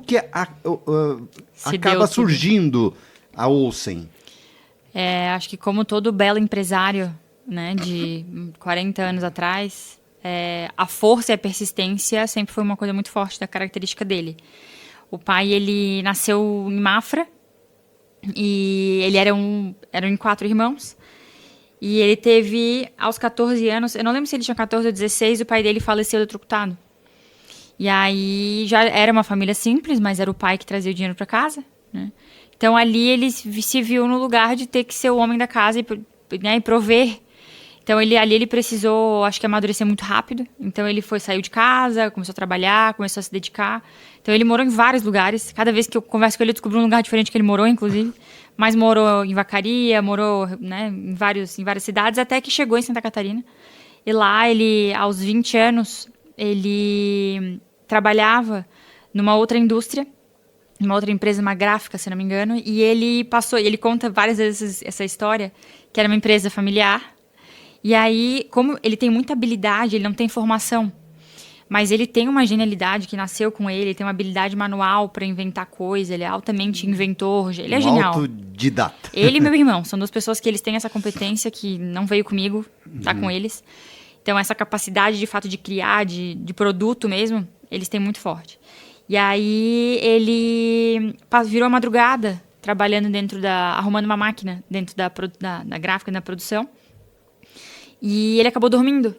que acaba surgindo a Olsen? Acho que como todo belo empresário, né, de 40 anos atrás, a força e a persistência sempre foi uma coisa muito forte da característica dele. O pai, ele nasceu em Mafra e ele eram em 4 irmãos. E ele teve, aos 14 anos, eu não lembro se ele tinha 14 ou 16, o pai dele faleceu eletrocutado. E aí já era uma família simples, mas era o pai que trazia o dinheiro para casa, né? Então ali ele se viu no lugar de ter que ser o homem da casa e prover. Então ele precisou, acho que amadurecer muito rápido. Então ele saiu de casa, começou a trabalhar, começou a se dedicar. Então ele morou em vários lugares. Cada vez que eu converso com ele, eu descobri um lugar diferente que ele morou, inclusive. Mas morou em Vacaria, morou, né, em várias cidades, até que chegou em Santa Catarina. E lá ele, aos 20 anos, ele trabalhava numa outra indústria, numa outra empresa, uma gráfica, se não me engano. E ele conta várias vezes essa história, que era uma empresa familiar. E aí, como ele tem muita habilidade, ele não tem formação, mas ele tem uma genialidade que nasceu com ele tem uma habilidade manual para inventar coisa, ele é altamente inventor, ele é genial. Autodidata. Ele e meu irmão, são 2 pessoas que eles têm essa competência que não veio comigo, tá com eles. Então, essa capacidade, de fato, de criar, de produto mesmo, eles têm muito forte. E aí, ele virou a madrugada, trabalhando arrumando uma máquina dentro da gráfica, na produção. E ele acabou dormindo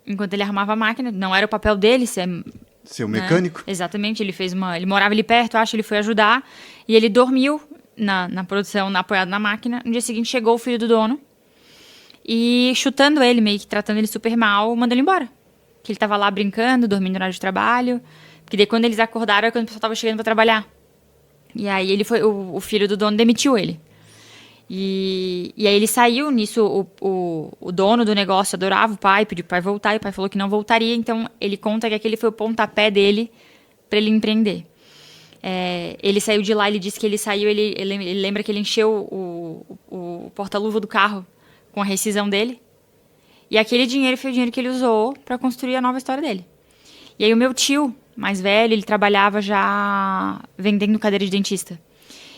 enquanto ele arrumava a máquina. Não era o papel dele ser o mecânico. Né? Exatamente. Ele morava ali perto, acho, ele foi ajudar. E ele dormiu na produção, apoiado na máquina. No dia seguinte chegou o filho do dono e chutando ele, meio que tratando ele super mal, mandou ele embora. Que ele tava lá brincando, dormindo no horário de trabalho. Porque daí quando eles acordaram, era quando o pessoal tava chegando pra trabalhar. E aí o filho do dono demitiu ele. E aí ele saiu, nisso o dono do negócio adorava o pai, pediu pro pai voltar, e o pai falou que não voltaria, então ele conta que aquele foi o pontapé dele para ele empreender. Ele saiu de lá, ele disse que ele saiu, ele lembra que ele encheu o porta-luva do carro com a rescisão dele, e aquele dinheiro foi o dinheiro que ele usou para construir a nova história dele. E aí o meu tio, mais velho, ele trabalhava já vendendo cadeira de dentista,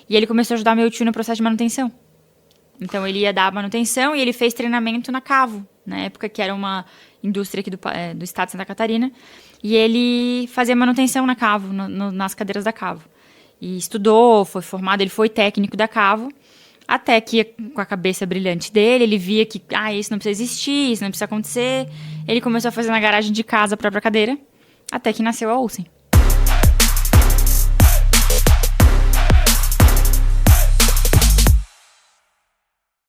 e ele começou a ajudar meu tio no processo de manutenção. Então, ele ia dar manutenção e ele fez treinamento na Cavo, na época que era uma indústria aqui do estado de Santa Catarina. E ele fazia manutenção na Cavo, nas cadeiras da Cavo. E estudou, foi formado, ele foi técnico da Cavo, até que, com a cabeça brilhante dele, ele via que isso não precisa existir, isso não precisa acontecer. Ele começou a fazer na garagem de casa a própria cadeira, até que nasceu a Olsen.